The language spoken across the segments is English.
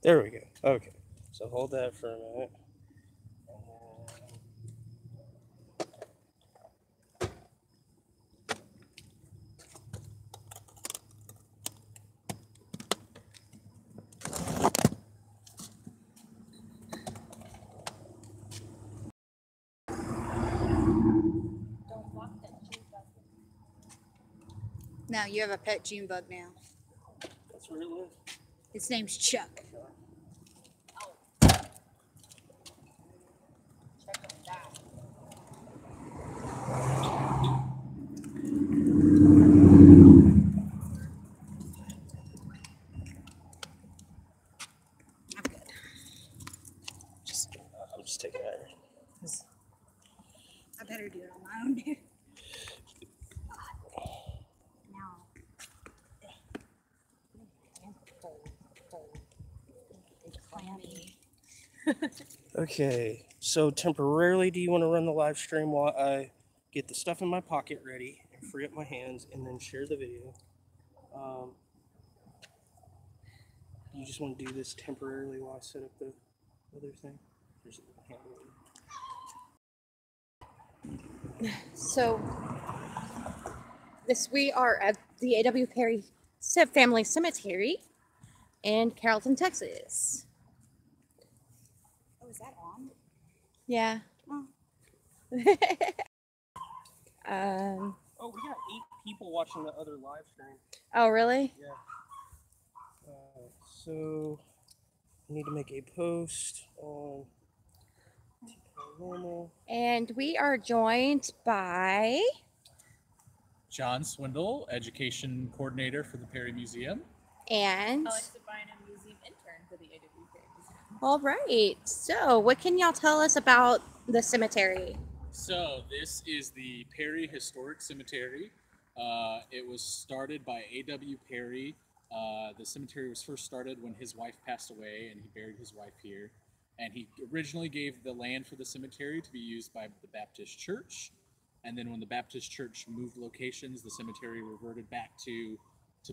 There we go. Okay. So hold that for a minute. No, you have a pet June bug now. That's where it lives. His name's Chuck. I'm good. I'm just taking that. I better do it on my own, dude. Now. Clammy. Okay. So temporarily, do you want to run the live stream while I get the stuff in my pocket ready and free up my hands and then share the video? You just want to do this temporarily while I set up the other thing? So, we are at the A.W. Perry Family Cemetery in Carrollton, Texas. Oh, is that on? Yeah. Oh. Oh, we got 8 people watching the other live stream. Oh, really? Yeah. So, I need to make a post on NTParanormal. And we are joined by John Swindle, Education Coordinator for the Perry Museum. and Alex Devine, a museum intern for the A.W. Perry Museum. all right. So, what can y'all tell us about the cemetery? So this is the Perry Historic Cemetery. It was started by A.W. Perry. The cemetery was first started when his wife passed away, and he buried his wife here. And he originally gave the land for the cemetery to be used by the Baptist Church. And then when the Baptist Church moved locations, the cemetery reverted back to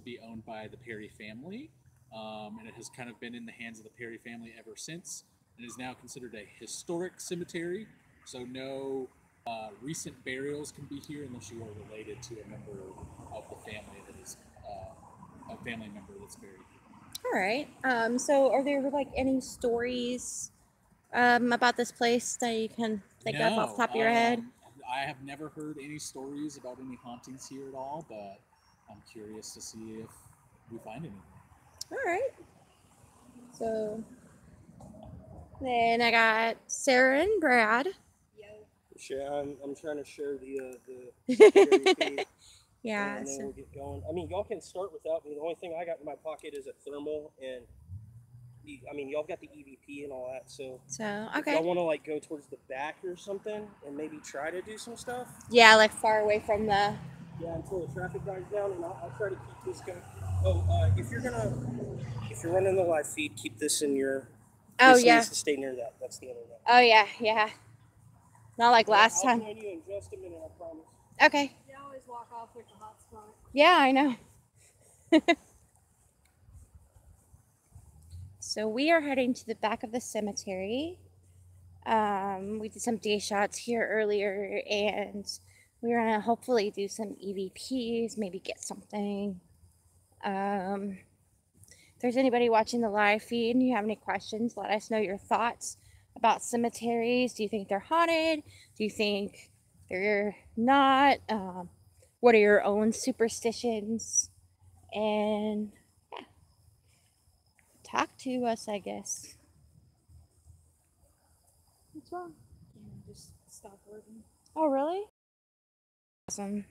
be owned by the Perry family. And it has kind of been in the hands of the Perry family ever since, and is now considered a historic cemetery. So no recent burials can be here unless you are related to a member of the family that is a family member that's buried here. All right. So, are there like any stories about this place that you can think of off the top of your head? I have never heard any stories about any hauntings here at all, but I'm curious to see if we find anything. All right. So then I got Sarah and Brad. Yeah, I'm trying to share the feed, Yeah. and then we'll get going. I mean, y'all can start without me. The only thing I got in my pocket is a thermal, and I mean, y'all got the EVP and all that. So okay. If y'all want to like go towards the back or something, and maybe try to do some stuff. Yeah, like far away from the. Yeah, until the traffic dies down, and I'll try to keep this going. Oh, if you're running the live feed, keep this in your. Oh, this yeah. needs to stay near that. That's the internet. Oh yeah. Not like last time. I'll join you in just a minute, I promise. Okay. You always walk off with the hot spot. Yeah, I know. So we are heading to the back of the cemetery. We did some day shots here earlier, and we're gonna hopefully do some EVPs, maybe get something. If there's anybody watching the live feed and you have any questions, let us know your thoughts about cemeteries. Do you think they're haunted? Do you think they're not? What are your own superstitions? And yeah, talk to us, I guess. What's wrong? Just stop working. Oh, really? Awesome.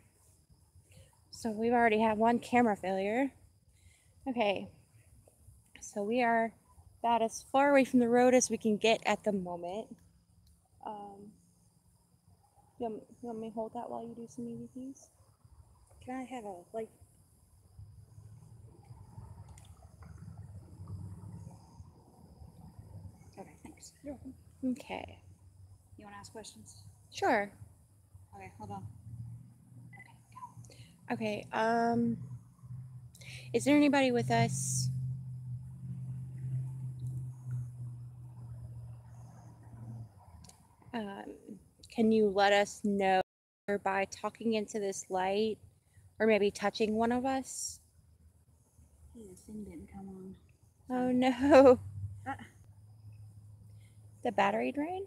So we've already had one camera failure. Okay. So we are about as far away from the road as we can get at the moment. You want me to hold that while you do some EVPs? Can I have a light? Okay, thanks. You're welcome. Okay. You want to ask questions? Sure. Okay, hold on. Okay, is there anybody with us? Can you let us know by talking into this light or maybe touching one of us? Yeah, the thing didn't come on. Oh no. Uh, The battery drain?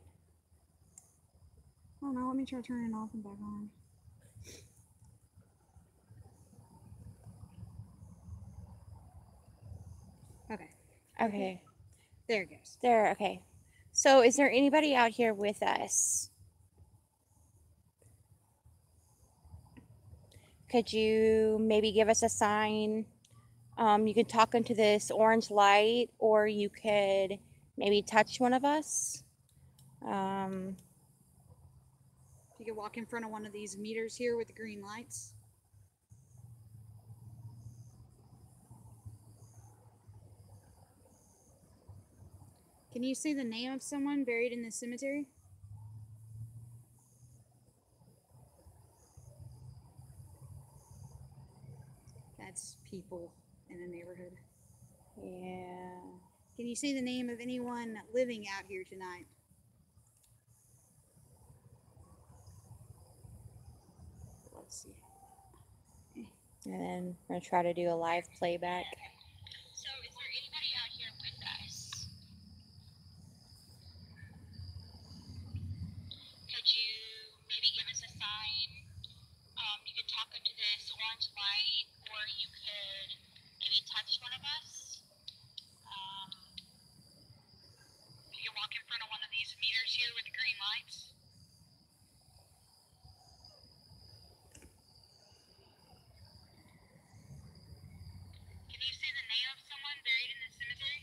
oh no, let me try turning it off and back on. Okay, Okay. there it goes. There, okay. So is there anybody out here with us? Could you maybe give us a sign? You could talk into this orange light, or you could maybe touch one of us. You can walk in front of one of these meters here with the green lights. Can you see the name of someone buried in this cemetery? That's people in a neighborhood. Yeah. Can you see the name of anyone living out here tonight? Let's see. And then we're going to try to do a live playback. So is there anybody out here with us? Could you maybe give us a sign? You could talk into this orange light, or you could maybe touch one of us. You can walk in front of one of these meters here with the green lights. Can you see the name of someone buried in the cemetery?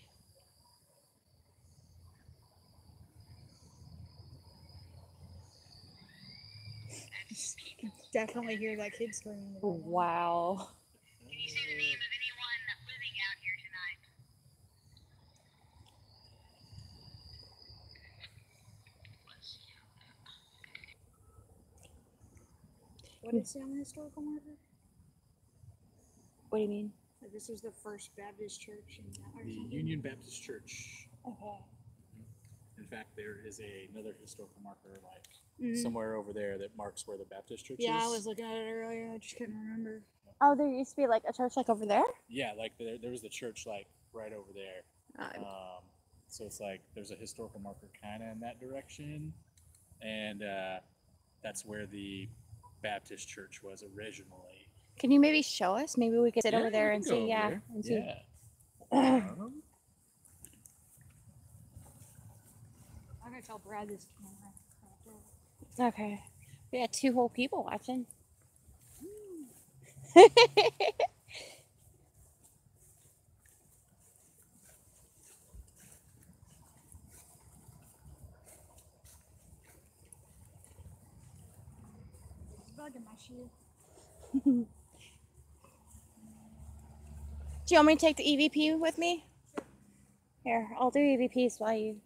Definitely hear that kid screaming. Wow. Can you see the name of anyone living out here tonight? What did it say on the historical marker? What do you mean? That this was the first Baptist church in The Union Baptist Church. Okay. In fact, there is another historical marker, like Mhm. somewhere over there, that marks where the Baptist church Yeah, is. I was looking at it earlier. I just couldn't remember. Oh, there used to be like a church like over there? Yeah, like there was the church like right over there. So it's like there's a historical marker kind of in that direction, and that's where the Baptist church was originally. Can you maybe show us? Maybe we could sit over Yeah, there we and can go see. over Yeah. there. And see. Yeah. I'm gonna tell Brad this camera. Okay. We got 2 whole people watching. It's bugging my shoe. Do you want me to take the EVP with me? Here, I'll do EVPs while you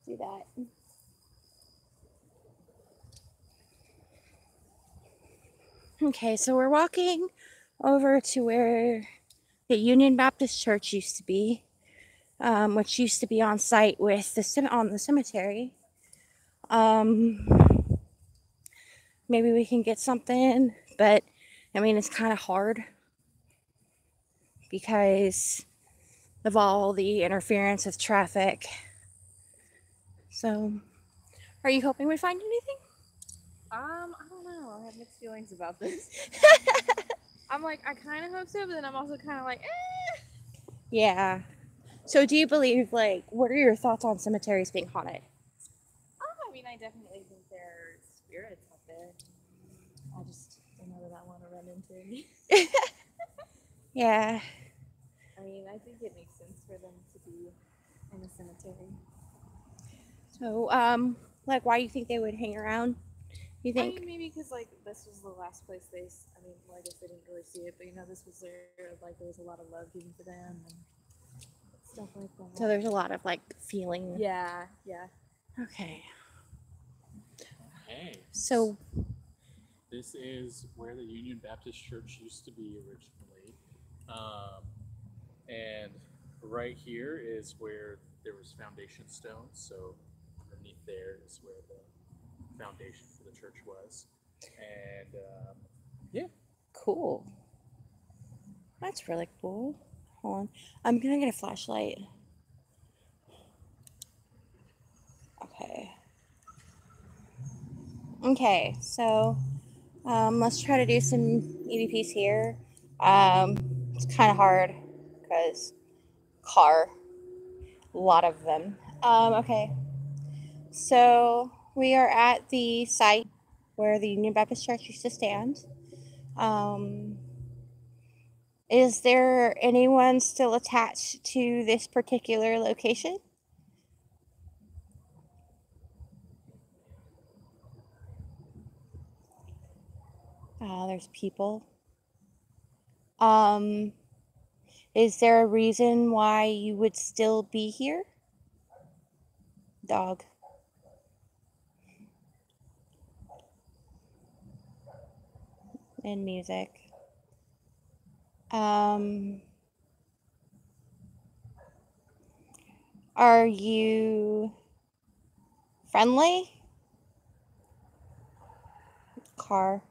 do that. Okay, so we're walking over to where the Union Baptist Church used to be, which used to be on site with on the cemetery. Maybe we can get something, but I mean, it's kind of hard because of all the interference with traffic. So, are you hoping we find anything? I don't know. I have mixed feelings about this. I'm like, I kind of hope so, but then I'm also kind of like, eh. Yeah. So, do you believe, like, what are your thoughts on cemeteries being haunted? I mean, I definitely think there are spirits out there. I just don't know that I want to run into any. Yeah. I mean, I think it makes sense for them to be in a cemetery. So, like, why do you think they would hang around? You I think? mean, maybe because, like, this was the last place I mean, well, I guess they didn't really see it, but, you know, this was there was a lot of love given to them and stuff like that. So, there's a lot of, like, feeling. Yeah. Okay. Hey. So, This is where the Union Baptist Church used to be originally. And right here is where there was foundation stones. So underneath there is where the foundation for the church was. And yeah. Cool. That's really cool. Hold on. I'm gonna get a flashlight. Okay. Okay, so let's try to do some EVPs here. It's kind of hard because car, a lot of them. Okay, so we are at the site where the Union Baptist Church used to stand. Is there anyone still attached to this particular location? There's people. Is there a reason why you would still be here? Dog. And music. Are you friendly? Car.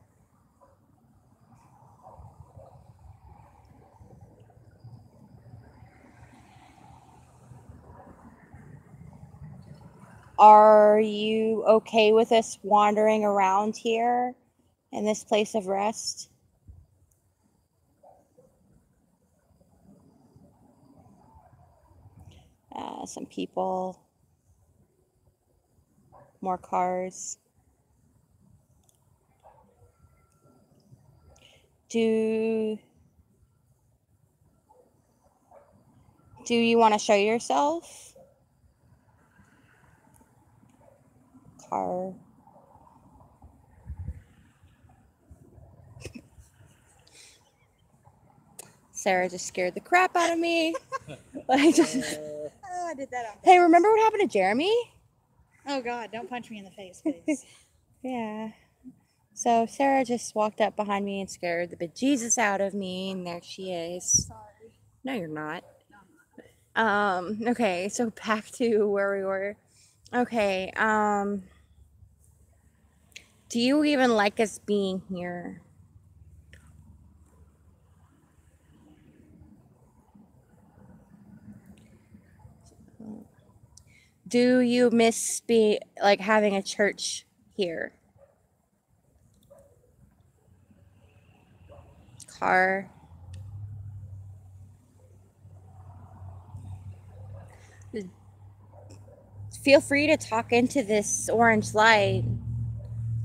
Are you okay with us wandering around here in this place of rest? Some people. More cars. Do you want to show yourself? Car. Sarah just scared the crap out of me. I just. Oh, I did that on purpose. Hey, remember what happened to Jeremy? Oh God, don't punch me in the face, please. Yeah. So Sarah just walked up behind me and scared the bejesus out of me, and there she is. Sorry. No, you're not. Okay, so back to where we were. Okay, do you even like us being here? Do you miss having a church here? Car. Feel free to talk into this orange light.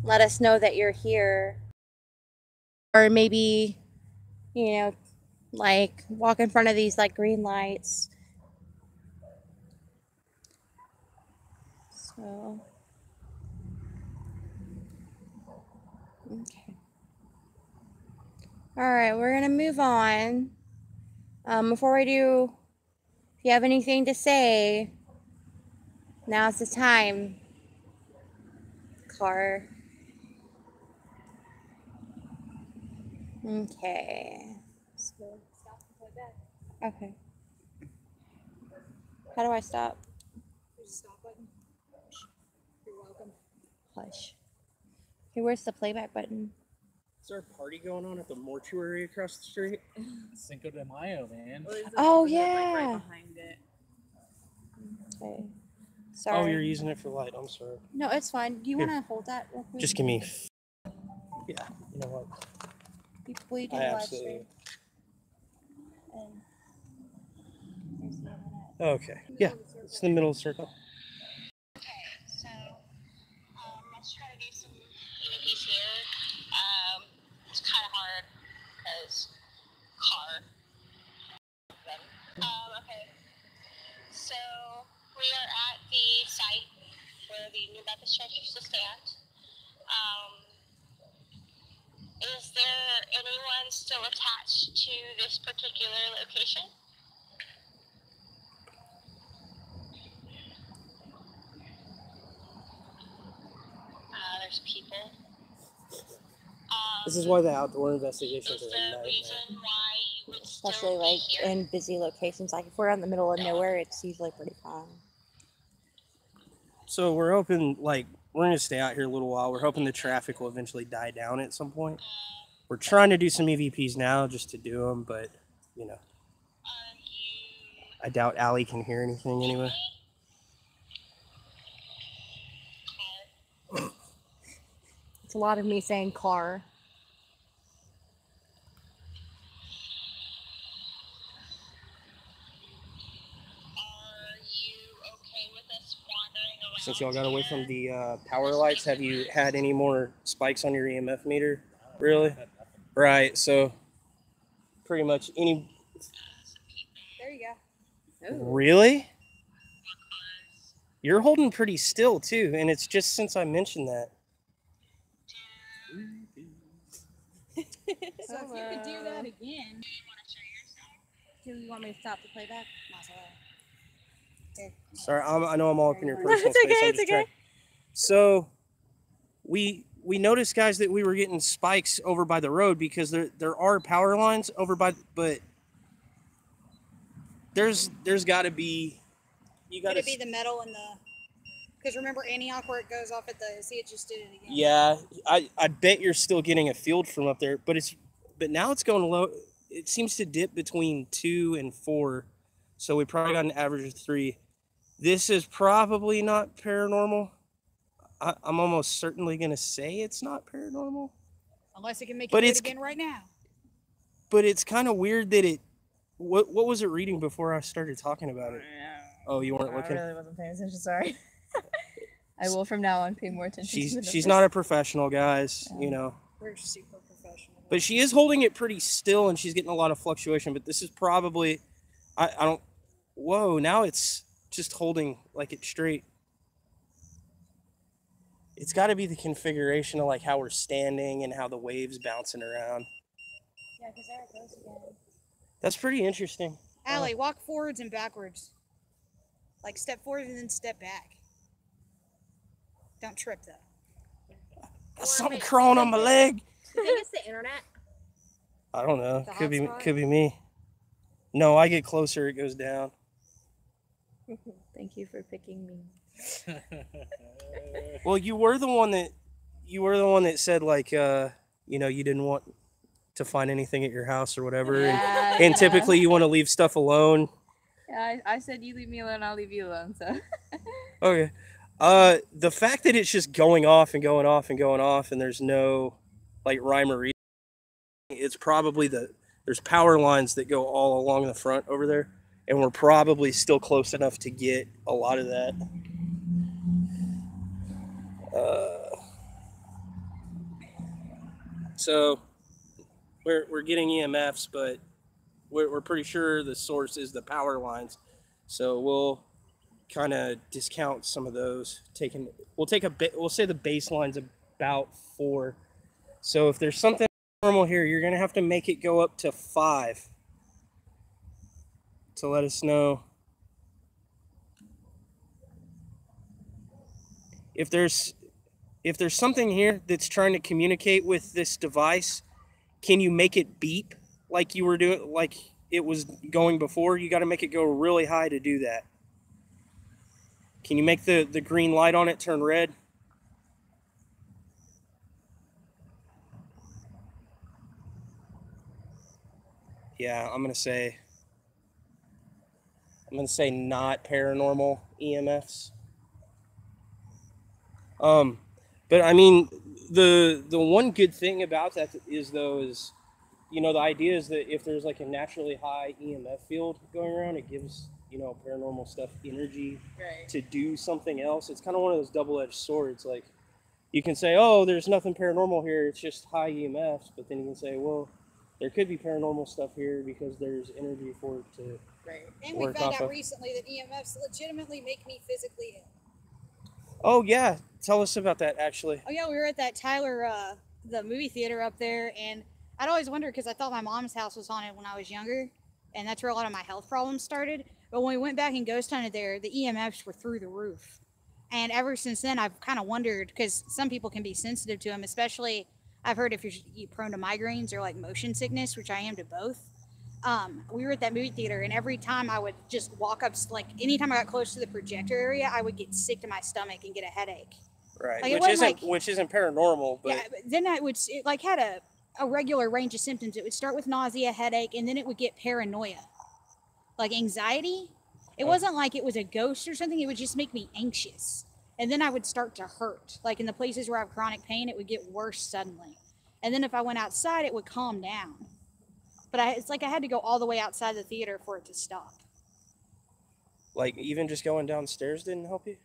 Let us know that you're here. Or maybe, walk in front of these green lights. So, okay. All right, we're going to move on. Before we do, if you have anything to say, now's the time. Car. Okay. Okay. How do I stop? There's a stop button. You're welcome. Hush. Okay, where's the playback button? Is there a party going on at the mortuary across the street? Cinco de Mayo, man. Well, there's a Oh, building, like, yeah. right behind it. Okay. Oh, Sorry. you're using it for light. I'm sorry. No, it's fine. Do you Here. want to hold that real quick? Just give me. Yeah, you know what? Before you do I the live absolutely. stream. And here's the internet. Okay. Yeah, it's the middle of the circle. Okay, so let's try to do some EVPs here. It's kind of hard because car. Okay, so we are at the site where the New Baptist Church used to stand. Is there anyone still attached to this particular location? There's people. This is why the outdoor investigations Is are a there a nightmare. reason why you would especially like in busy locations? Like if we're out in the middle of nowhere, it's usually pretty fun. So we're hoping, like, we're going to stay out here a little while. We're hoping the traffic will eventually die down at some point. We're trying to do some EVPs now just to do them, but, you know. I doubt Allie can hear anything anyway. It's a lot of me saying car. Since y'all got away from the power lights, have you had any more spikes on your EMF meter? Really? Right, so pretty much any... There you go. Really? You're holding pretty still, too, and it's just since I mentioned that. So if you could do that again. Do you want me to stop the playback? Sorry, I know I'm all up in your personal It's space. okay, I'm it's just okay. trying- So, we noticed, guys, that we were getting spikes over by the road because there are power lines over by, but there's got to be, you got Could it be the metal and the? Because remember Antioch where it goes off at the. See, it just did it again. Yeah, I bet you're still getting a field from up there, but now it's going low. It seems to dip between 2 and 4, so we probably got an average of 3. This is probably not paranormal. I'm almost certainly gonna say it's not paranormal, Unless it can make But it do it's- it again right now. but it's kind of weird that it. What was it reading before I started talking about it? Oh, you weren't I looking. really wasn't paying attention. Sorry. I will from now on pay more attention. to the She's numbers. not a professional, guys. Yeah. You know. We're super professional. But she is holding it pretty still, and she's getting a lot of fluctuation. But this is probably, I don't. Whoa! Now it's just holding like it's straight. It's got to be the configuration of like how we're standing and how the waves bouncing around. Yeah, because there it goes again. That's pretty interesting. Allie, walk forwards and backwards. Like step forward and then step back. Don't trip though. Got something crawling on my leg. You think it's the internet? I don't know. The Could be hotspot? me. No, I get closer, it goes down. Thank you for picking me. Well, you were the one that said like you know, you didn't want to find anything at your house or whatever. Yeah, And yeah. typically you want to leave stuff alone. Yeah, I said you leave me alone, I'll leave you alone. So Okay. The fact that it's just going off and going off and going off and there's no like rhyme or reason, it's probably there's power lines that go all along the front over there, and we're probably still close enough to get a lot of that. So we're getting EMFs, but we're pretty sure the source is the power lines. So we'll kind of discount some of those. We'll say the baseline's about 4. So if there's something normal here, you're gonna have to make it go up to 5 to let us know. If there's something here that's trying to communicate with this device, can you make it beep like you were doing, like it was going before? You got to make it go really high to do that. Can you make the green light on it turn red? Yeah, I'm gonna say not paranormal EMFs. But I mean, the one good thing about that is, you know, the idea is that if there's like a naturally high EMF field going around, it gives, you know, paranormal stuff energy right. to do something else. It's kind of one of those double-edged swords. Like, you can say, oh, there's nothing paranormal here, it's just high EMFs, but then you can say, well, there could be paranormal stuff here because there's energy for it to Right. And we work found off out of. recently that EMFs legitimately make me physically ill. Oh yeah, tell us about that actually. Oh yeah, we were at that Tyler, the movie theater up there, and I'd always wondered because I thought my mom's house was haunted when I was younger, and that's where a lot of my health problems started. But when we went back and ghost hunted there, the EMFs were through the roof. And ever since then, I've kind of wondered, because some people can be sensitive to them, especially I've heard if you're prone to migraines or like motion sickness, which I am to both. we were at that movie theater, and every time I would just walk up, like anytime I got close to the projector area, I would get sick to my stomach and get a headache. Right, Like, it wasn't which isn't paranormal, but Yeah, but then it like had a regular range of symptoms. It would start with nausea, headache, and then it would get paranoia, like anxiety. It wasn't like it was a ghost or something. It would just make me anxious. And then I would start to hurt. Like in the places where I have chronic pain, it would get worse suddenly. And then if I went outside, it would calm down. But it's like I had to go all the way outside the theater for it to stop. like even just going downstairs didn't help you.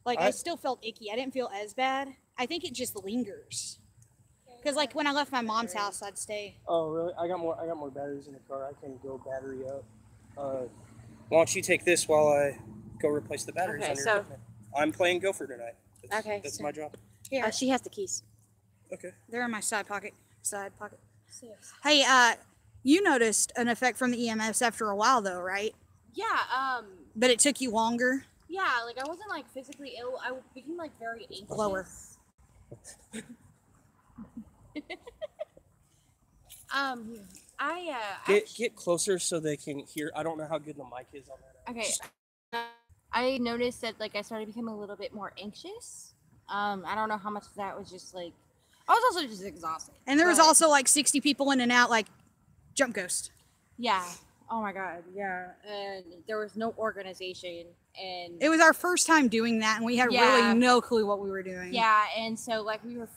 Like I still felt icky. I didn't feel as bad. I think it just lingers. Because like when I left my mom's house, I'd stay. Oh really? I got more batteries in the car. I can go battery up. Why don't you take this while I go replace the batteries Okay, on your so- equipment? I'm playing Gopher tonight. That's so- my job. Here, She has the keys. Okay. they're in my side pocket. Hey, you noticed an effect from the EMFs after a while, though, right? Yeah, But it took you longer. yeah, like I wasn't like physically ill. I became like very anxious. Lower. Get closer so they can hear. I don't know how good the mic is on that. Okay. I noticed that like I started becoming a little bit more anxious. I don't know how much of that was just like I was also just exhausted. And there was but- also like 60 people in and out, like jump ghost. Yeah. Oh my god, yeah. And there was no organization and It was our first time doing that, and we had Yeah. really no clue what we were doing. yeah, and so like we were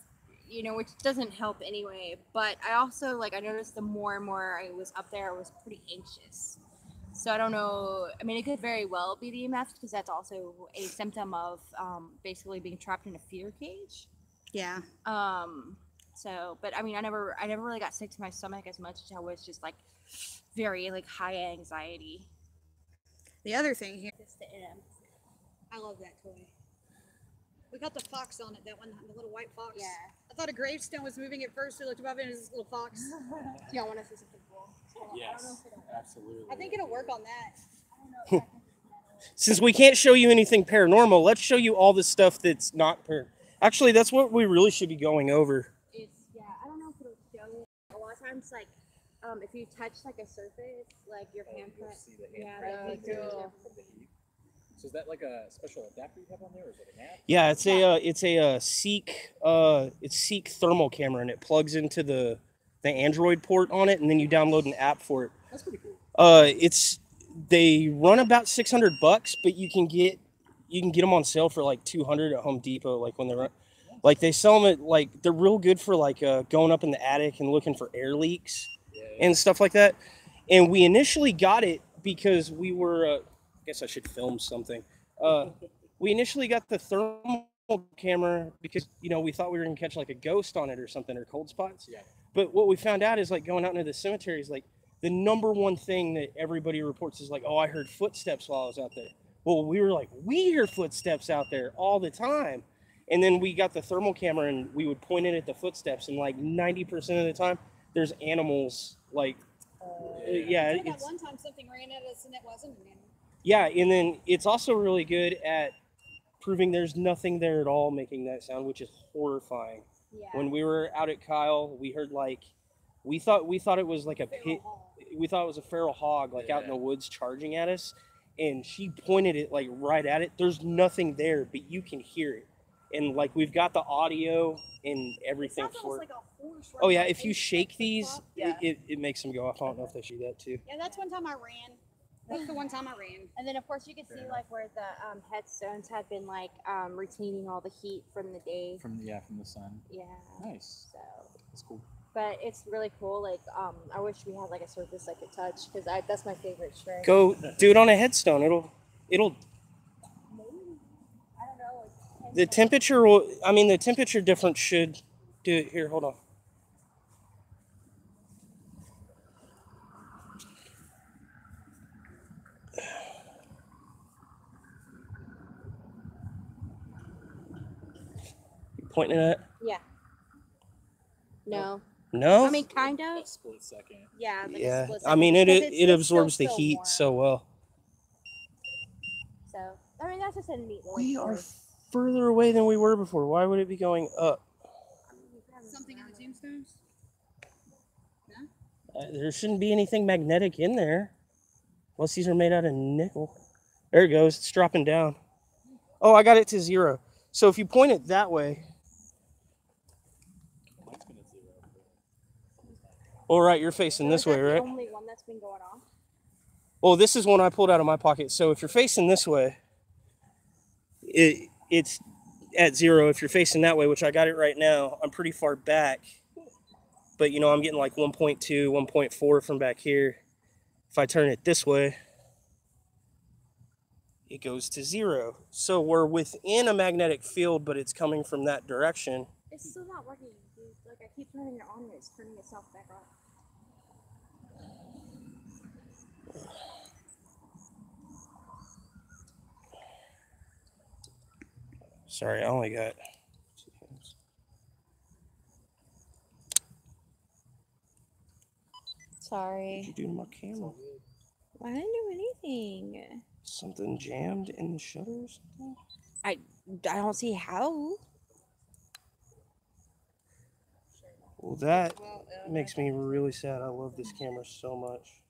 which doesn't help anyway, but I also like I noticed the more and more I was up there I was pretty anxious. So I don't know. I mean, it could very well be the EMFs because that's also a symptom of basically being trapped in a fear cage. Yeah. So, but I mean, I never really got sick to my stomach as much as I was just like very like high anxiety. The other thing here. I love that toy. We got the fox on it, that one, the little white fox. Yeah. I thought a gravestone was moving at first. We looked above it and it was this little fox. Do y'all want to see something cool? Yes, absolutely. I think it'll work on that. Since we can't show you anything paranormal, let's show you all the stuff that's not Actually, that's what we really should be going over. I don't know if it'll show. A lot of times, like, if you touch like a surface, like your handprint. See the Yeah, handprint that'd be from cool. the heat. So is that like a special adapter you have on there, or is it an app? Yeah, it's a Seek thermal camera, and it plugs into the Android port on it, and then you download an app for it. That's pretty cool. They run about $600, but you can get them on sale for like $200 at Home Depot. Like when they're like they sell them at like they're real good for like going up in the attic and looking for air leaks and stuff like that. And we initially got it because we were. I guess I should film something. We initially got the thermal camera because we thought we were gonna catch like a ghost on it or something or cold spots. Yeah. But what we found out is like going out into the cemetery is like the number one thing that everybody reports is like, oh, I heard footsteps while I was out there. Well, we were like, we hear footsteps out there all the time. And then we got the thermal camera and we would point it at the footsteps, and like 90% of the time there's animals like That one time something ran at us and it wasn't an animal. yeah, and then it's also really good at proving there's nothing there at all making that sound, which is horrifying. Yeah. When we were out at Kyle, we heard like we thought it was like a pit. We thought it was a feral hog like out in the woods charging at us, and she pointed it like right at it. There's nothing there, but you can hear it. And like we've got the audio and everything for it. Oh yeah, if you shake these, it makes them go off. I don't know if they should do that too. Yeah, that's one time I ran. That's the one time I ran. And then of course you could see like where the headstones had been like retaining all the heat from the day. From the sun. Yeah. Nice. So, That's cool. but it's really cool. Like I wish we had like a surface I could touch because that's my favorite string. Go do it on a headstone. It'll. I don't know. The temperature will. I mean, the temperature difference should do it. Here, hold on. You pointing at it? Yeah. No. No. I mean, kind A of. split second. Yeah. Like Yeah. A split I mean, second, it because it it's absorbs the still heat warm. so well. So I mean, that's just a neat little. We are story. further away than we were before. Why would it be going up? Something in the tombstones? There shouldn't be anything magnetic in there. Unless these are made out of nickel. There it goes. It's dropping down. Oh, I got it to 0. So if you point it that way. All right, you're facing this way, right? The only one that's been going off. Well, this is one I pulled out of my pocket. So if you're facing this way, it's at 0. If you're facing that way, which I got it right now, I'm pretty far back. But, you know, I'm getting like 1.2, 1.4 from back here. If I turn it this way, it goes to 0. So we're within a magnetic field, but it's coming from that direction. It's still not working. Like I keep turning it on and it's turning itself back off. Sorry, I only got 2 hands. Sorry. What did you do to my camera? I didn't do anything. Something jammed in the shutter or something? I don't see how. Well, that makes me really sad. I love this camera so much.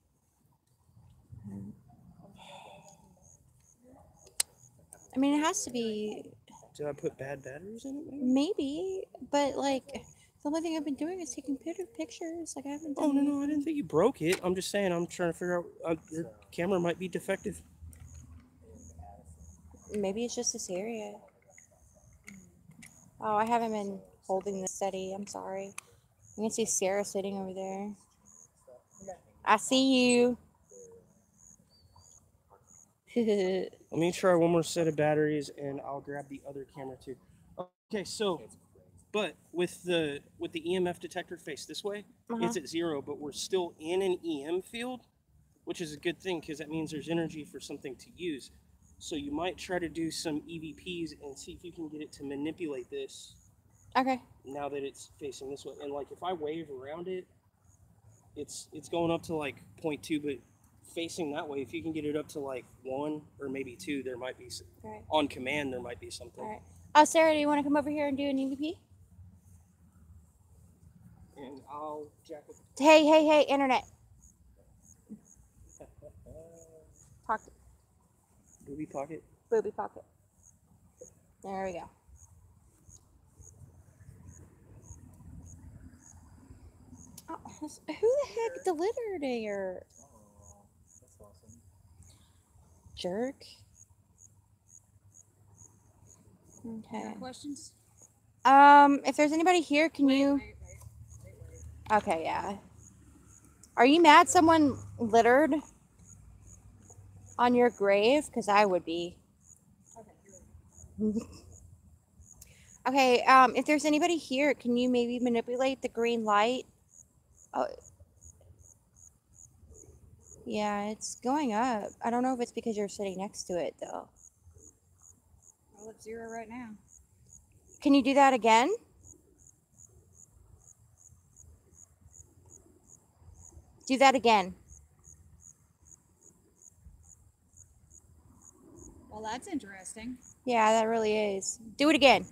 I mean, it has to be. Did I put bad batteries in it? Maybe, but like the only thing I've been doing is taking pictures. Like I haven't done. Oh, no, I didn't think you broke it. I'm just saying, I'm trying to figure out, your camera might be defective. Maybe it's just this area. Oh, I haven't been holding this steady. I'm sorry. I can see Sarah sitting over there. I see you. Let me try one more set of batteries, and I'll grab the other camera too. Okay, so, but with the EMF detector faced this way, it's at 0, but we're still in an EM field, which is a good thing because that means there's energy for something to use. So you might try to do some EVPs and see if you can get it to manipulate this. Okay. Now that it's facing this way, and like if I wave around it, it's going up to like 0.2, but facing that way, if you can get it up to like 1 or maybe 2, there might be some, All right. on command there might be something. All right. Oh, Sarah, do you want to come over here and do an EVP? And I'll jack up. Hey, internet. Pocket. Booby pocket. Booby pocket. There we go. Oh, who the heck delivered there? That's awesome. Jerk. Any Okay. questions? If there's anybody here, can you? Wait. Okay, yeah. Are you mad someone littered on your grave? Because I would be. Okay, if there's anybody here, can you maybe manipulate the green light? Oh, yeah, it's going up. I don't know if it's because you're sitting next to it, though. Well, it's 0 right now. Can you do that again? Do that again. Well, that's interesting. Yeah, that really is. Do it again.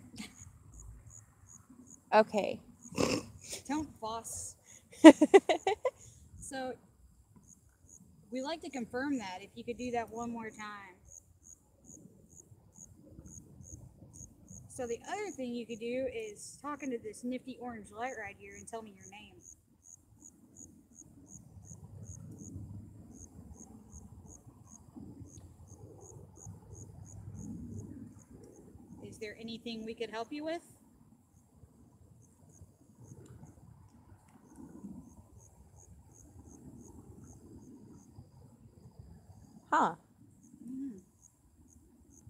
Okay. Don't fuss. So, we like to confirm that if you could do that one more time. So the other thing you could do is talk into this nifty orange light right here and tell me your name. Is there anything we could help you with? Huh.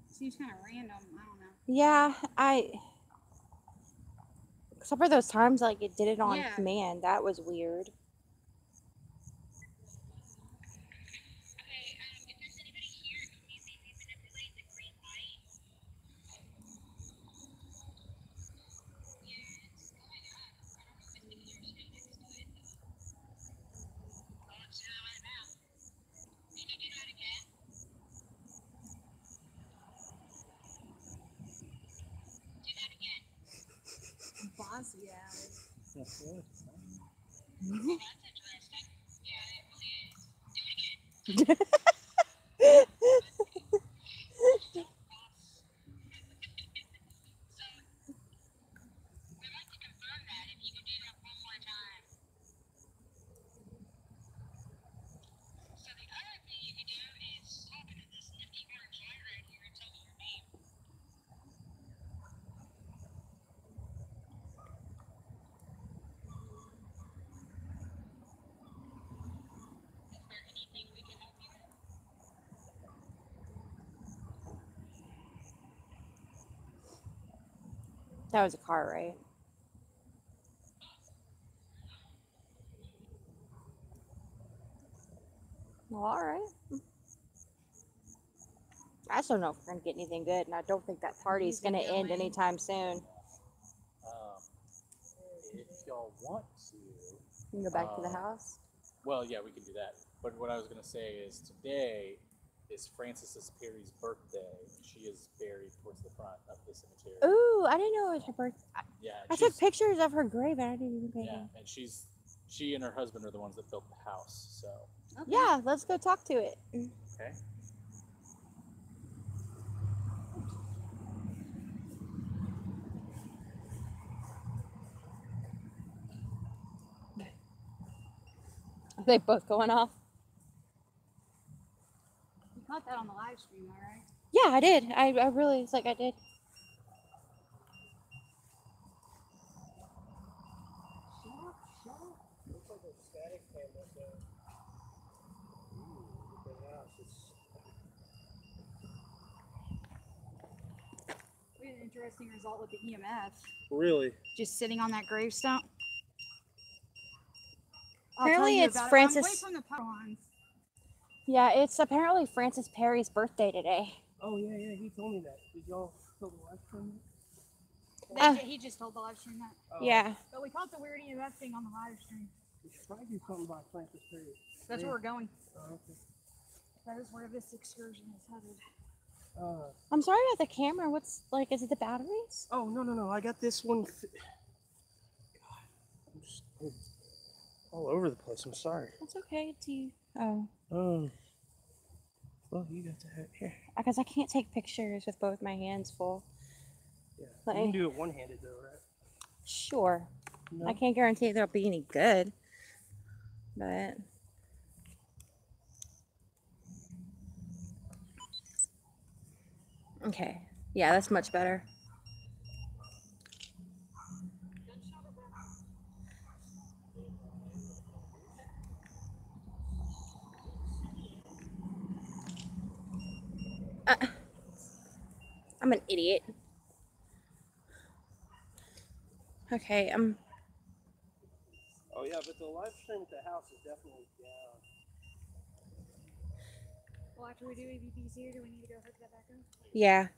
Seems kind of random. I don't know. Yeah, except for those times like it did it on Yeah. command. That was weird. Bossy Alley. That's good. That was a car, right? Well, all right. I just don't know if we're gonna get anything good, and I don't think that party's gonna end anytime soon. If y'all want to, You can go back to the house. well, yeah, we can do that. But what I was gonna say is today is Frances Perry's birthday. She is buried towards the front of the cemetery. Ooh, I didn't know it was her birthday. Yeah, I she's- took pictures of her grave, and I didn't even pay Yeah, and she and her husband are the ones that built the house. So Yeah, let's go talk to it. okay. Are they both going off? You caught that on the live stream, all right? Yeah, I did. I really, it's like I did. Looks like a static camera, so. Ooh, look at the house. We had an interesting result with the EMF. Really? Just sitting on that gravestone. Apparently it's I'm away Francis. from the power lines. Yeah, it's apparently Frances Perry's birthday today. Oh, yeah, he told me that. Did y'all fill the live stream? He just told the live stream that. Oh. Yeah. But we caught the weird EMF thing on the live stream. We should probably do something about Francis Perry. That's where we're going. Oh, okay. That is where this excursion is headed. I'm sorry about the camera. What's, like, is it the batteries? Oh, no. I got this one. God, I'm all over the place. I'm sorry. That's okay. Do you? Oh. Well, you got to have here. Because I can't take pictures with both my hands full. Yeah. Like- You can do it one-handed, though, right? Sure. No? I can't guarantee there'll be any good. But. Okay. Yeah, that's much better. I'm an idiot. Okay, Oh, yeah, but the live stream at the house is definitely down. Well, after we do EVPs here, do we need to go hook that back up? yeah.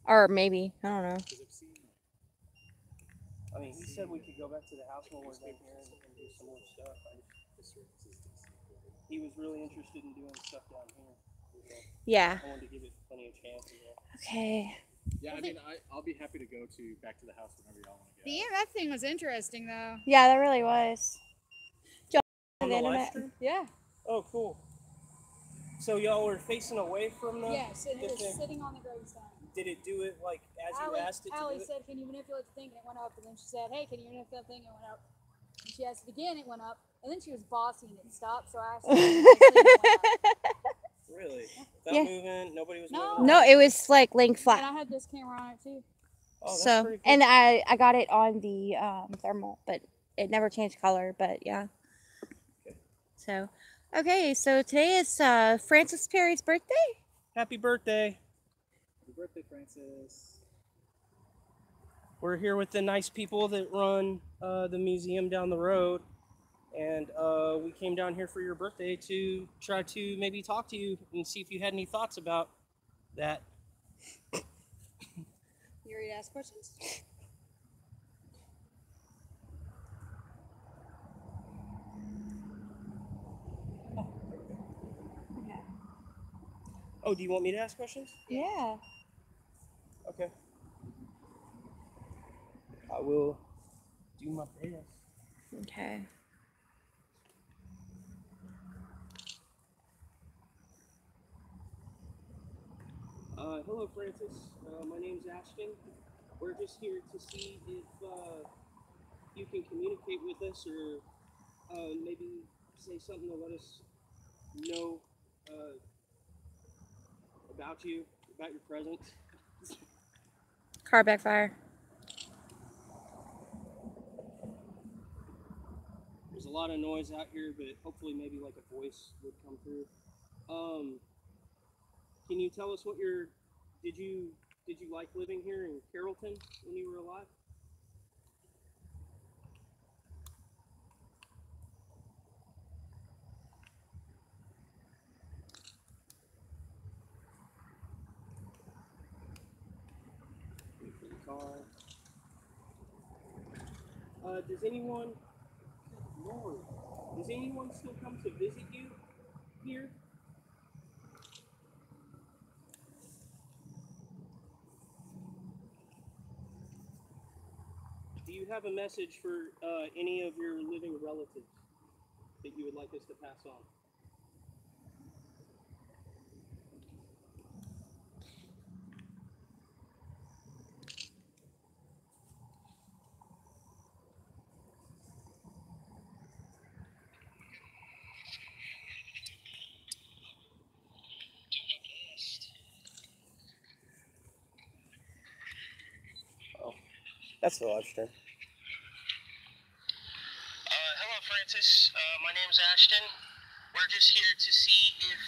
Or maybe, I don't know. I mean, he said we could go back to the house when we're done here and do some more stuff. He was really interested in doing stuff down here. Yeah. I wanted to give it plenty of chances. Okay. Yeah, I mean, I'll be happy to go back to the house whenever y'all want to go. The EMF thing was interesting, though. Yeah, that really was. On The the live internet. stream? Yeah. Oh, cool. So y'all were facing away from the Yes, and it was thing? sitting on the gravestone. Did it do it like as you asked it to Allie do it? said, "Can you manipulate the thing?" And it went up. And then she said, "Hey, can you manipulate the thing?" And it went up. And she asked it again. It went up. And then she was bossy and it stopped. So I asked her. Again, it went up. Really? Without Yeah. moving? Nobody was No. moving? No, it was like laying And flat. I had this camera on it too. Oh, that's So, pretty cool. and I got it on the thermal, but it never changed color. But yeah. Okay. So, okay, so today is Frances Perry's birthday. Happy birthday. Happy birthday, Francis. We're here with the nice people that run the museum down the road. And we came down here for your birthday to try to maybe talk to you and see if you had any thoughts about that. You ready to ask questions? Oh, do you want me to ask questions? Yeah. Okay. I will do my best. Okay. Hello, Francis. My name's Ashton. We're just here to see if you can communicate with us or maybe say something to let us know uh, about you, about your presence. Car backfire. There's a lot of noise out here, but hopefully maybe like a voice would come through. Can you tell us what your did you like living here in Carrollton when you were alive? Wait for the car. Does anyone, Lord, does anyone still come to visit you here? Do you have a message for any of your living relatives that you would like us to pass on? Oh, that's the live stream. Hello, Francis. My name's Ashton. We're just here to see if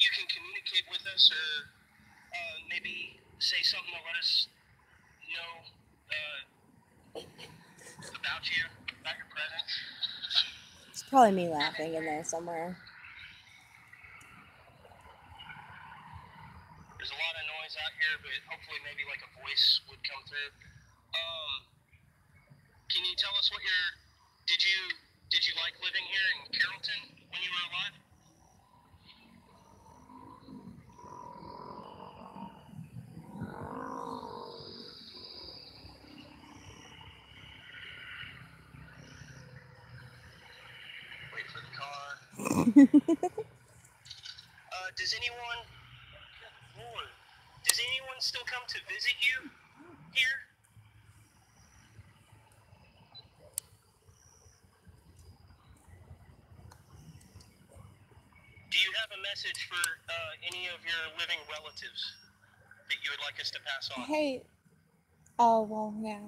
you can communicate with us or maybe say something to let us know about you, about your presence. It's probably me laughing in there somewhere. There's a lot of noise out here, but hopefully maybe like a voice would come through. Can you tell us what your did you like living here in Carrollton when you were alive? Wait for the car. Does anyone still come to visit you here? Do you have a message for any of your living relatives that you would like us to pass on? Hey. Oh, well, yeah.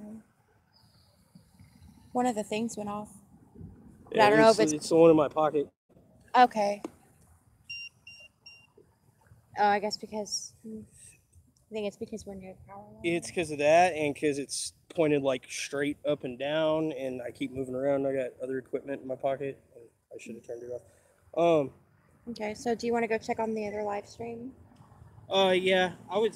One of the things went off. But I don't know if it's the one in my pocket. Okay. Oh, I guess because... I think it's because we're near the power line. It's because of that and because it's pointed like straight up and down and I keep moving around. I got other equipment in my pocket and I should have turned it off. Okay, so do you want to go check on the other live stream? Yeah, I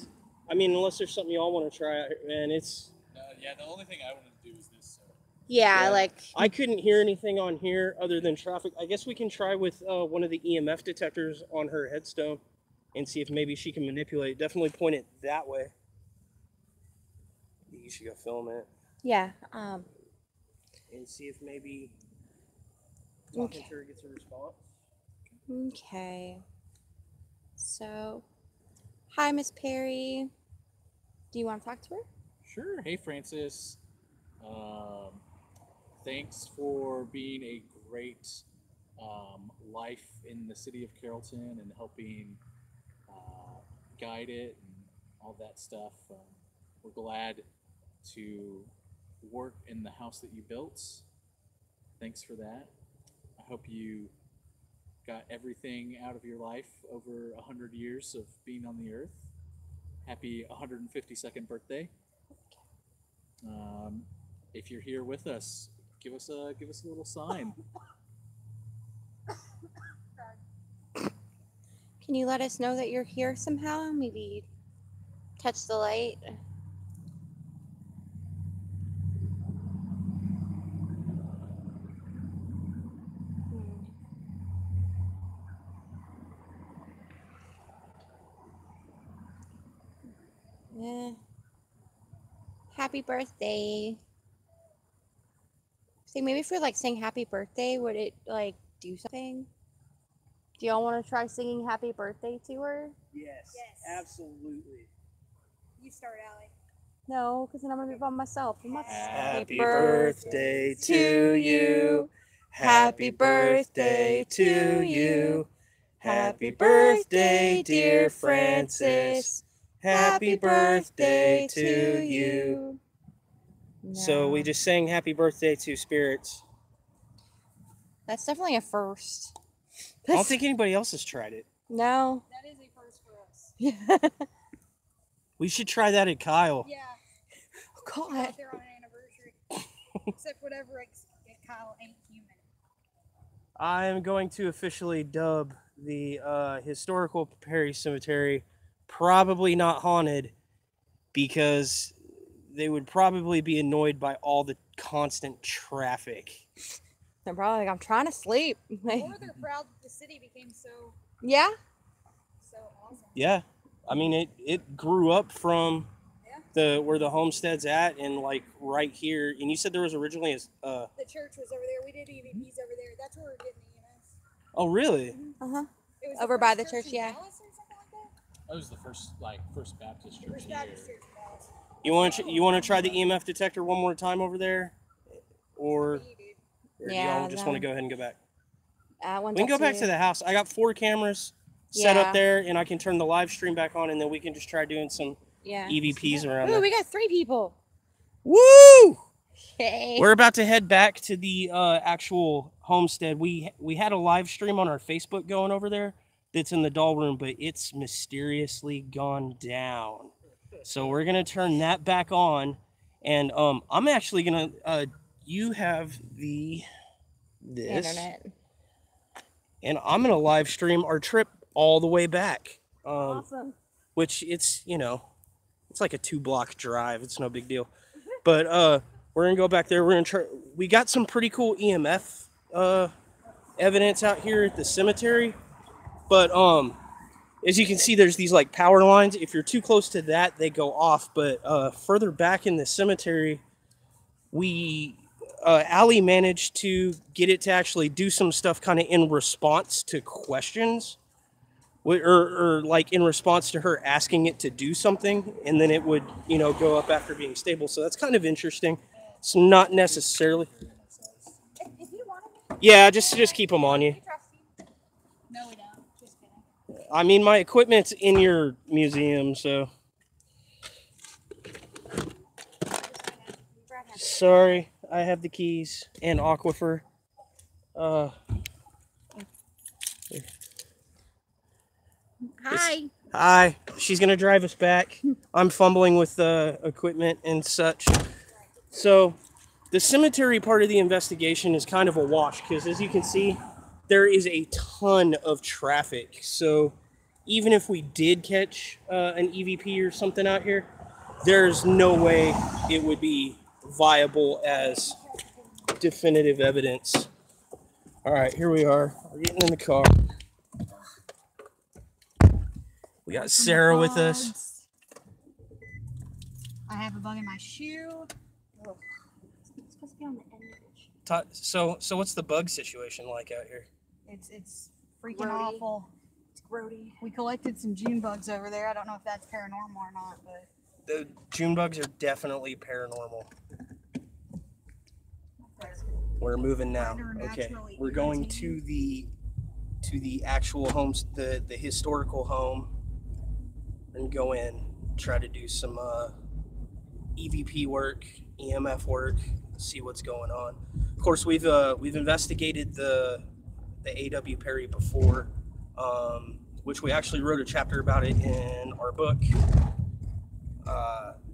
mean, unless there's something y'all want to try out here, man, it's... Yeah, the only thing I wanted to do is this. So. Yeah, like... I couldn't hear anything on here other than traffic. I guess we can try with one of the EMF detectors on her headstone and see if maybe she can manipulate. Definitely point it that way. You should go film it. Yeah, and see if maybe talking to her gets a response. Okay. So, hi, Miss Perry. Do you want to talk to her? Sure. Hey, Francis. Thanks for being a great life in the city of Carrollton and helping guide it and all that stuff. We're glad to work in the house that you built. Thanks for that. I hope you got everything out of your life over 100 years of being on the earth. Happy 152nd birthday. If you're here with us, give us a little sign. Can you let us know that you're here somehow? Maybe touch the light? Yeah. Happy birthday. See, maybe if we're like saying happy birthday, would it like do something? Do y'all want to try singing happy birthday to her? Yes. Yes. Absolutely. You start, Allie. No, because then I'm going to be by myself. Happy birthday to you. Happy birthday to you. Happy birthday, dear Francis. Happy birthday to you. So we just sang happy birthday to spirits. That's definitely a first. I don't think anybody else has tried it. No. That is a first for us. We should try that at Kyle. Yeah. Oh, We're God. out there on an anniversary. Except whatever Kyle ain't human. I am going to officially dub the historical Perry Cemetery probably not haunted, because they would probably be annoyed by all the constant traffic. They're probably like, I'm trying to sleep. Or they're proud that the city became so Yeah. awesome. Yeah, I mean it grew up from Yeah. the where the homestead's at, and like right here. And you said there was originally a The church was over there. We did EVPs over there. That's where we're getting the EMS. oh really? Uh-huh. It was Over the by first the church, in yeah. Dallas or something like that. That was the first Baptist church First here. Baptist church in Dallas. You want to try the EMF detector one more time over there, or, You, dude. or Yeah, y'all just no. want to go ahead and go back? One's We can up go back you. to the house. I got 4 cameras set Yeah. up there, and I can turn the live stream back on, and then we can just try doing some Yeah. EVPs around Ooh, there. we got 3 people. Woo! Hey. We're about to head back to the actual homestead. We had a live stream on our Facebook going over there that's in the doll room, but it's mysteriously gone down. So we're gonna turn that back on, and I'm actually gonna you have this Internet. and I'm gonna live stream our trip all the way back. Awesome. Which it's it's like a 2-block drive. It's no big deal. But we're gonna go back there. We're gonna try. We got some pretty cool EMF evidence out here at the cemetery. But as you can see, there's these like power lines. If you're too close to that, they go off. But further back in the cemetery, we Allie managed to get it to actually do some stuff kind of in response to questions. Or like in response to her asking it to do something, and then it would, go up after being stable. So that's kind of interesting. It's not necessarily. Yeah, just keep them on you. No, we don't. Just kidding. I mean, my equipment's in your museum, so. Sorry, I have the keys and aquifer. Hi. Hi, she's gonna drive us back. I'm fumbling with the equipment and such. So, the cemetery part of the investigation is kind of a wash, because as you can see, there is a ton of traffic. So, even if we did catch an EVP or something out here, there's no way it would be viable as definitive evidence. All right, here we are. We're getting in the car. We got Sarah with us. I have a bug in my shoe. It's supposed to be on the end of the So what's the bug situation like out here? It's freaking Grody. awful. It's grody. We collected some June bugs over there. I don't know if that's paranormal or not, but The June bugs are definitely paranormal. We're moving now. Okay, Preternaturally we're going irritating. to the actual homes, the historical home, and go in, try to do some EVP work, EMF work, see what's going on. Of course, we've investigated the A.W. Perry before, which we actually wrote a chapter about it in our book.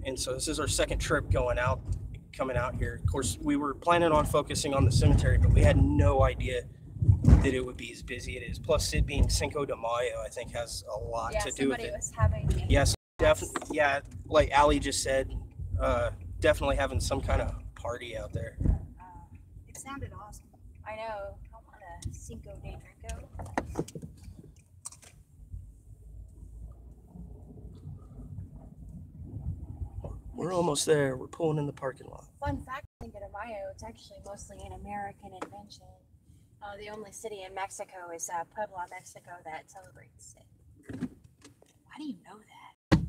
And so this is our second trip coming out here. Of course, we were planning on focusing on the cemetery, but we had no idea that it would be as busy it is. Plus, it being Cinco de Mayo, I think, has a lot to do with somebody it. was having a Yes, definitely. Yeah, like Allie just said, definitely having some kind of party out there. it sounded awesome. I know. I want a Cinco de Drinko. We're almost there. We're pulling in the parking lot. Fun fact, Cinco de Mayo, it's actually mostly an American invention. The only city in Mexico is Puebla, Mexico, that celebrates it. Why do you know that?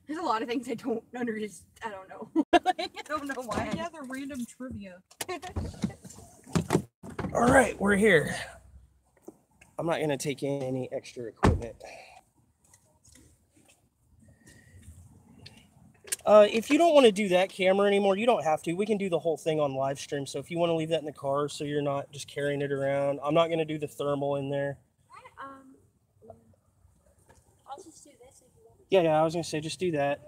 There's a lot of things I don't understand. I don't know. I don't know why. Yeah, they're random trivia. All right, we're here. I'm not gonna take in any extra equipment. If you don't want to do that camera anymore, you don't have to. We can do the whole thing on live stream. So if you want to leave that in the car so you're not just carrying it around, I'm not going to do the thermal in there. I'll just do this if you want. Yeah, I was going to say just do that.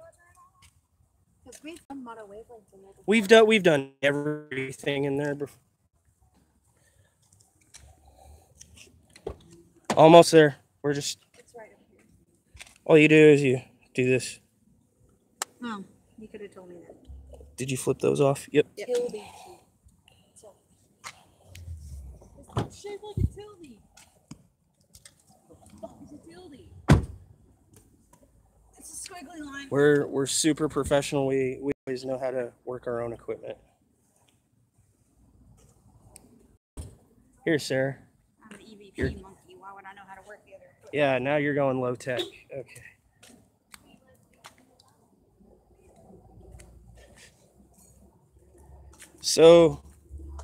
Because we've done mono wavelengths in there. We've done everything in there before. Almost there. We're just. It's right up here. All you do is you do this. Oh, you could have told me that. Did you flip those off? Yep. Tilde. It's shaped like a tilde. What the fuck is a tilde? It's a squiggly line. We're super professional. We always know how to work our own equipment. Here, Sarah. I'm an EVP Here. monkey. Why would I know how to work the other equipment? Yeah, now you're going low tech. Okay. So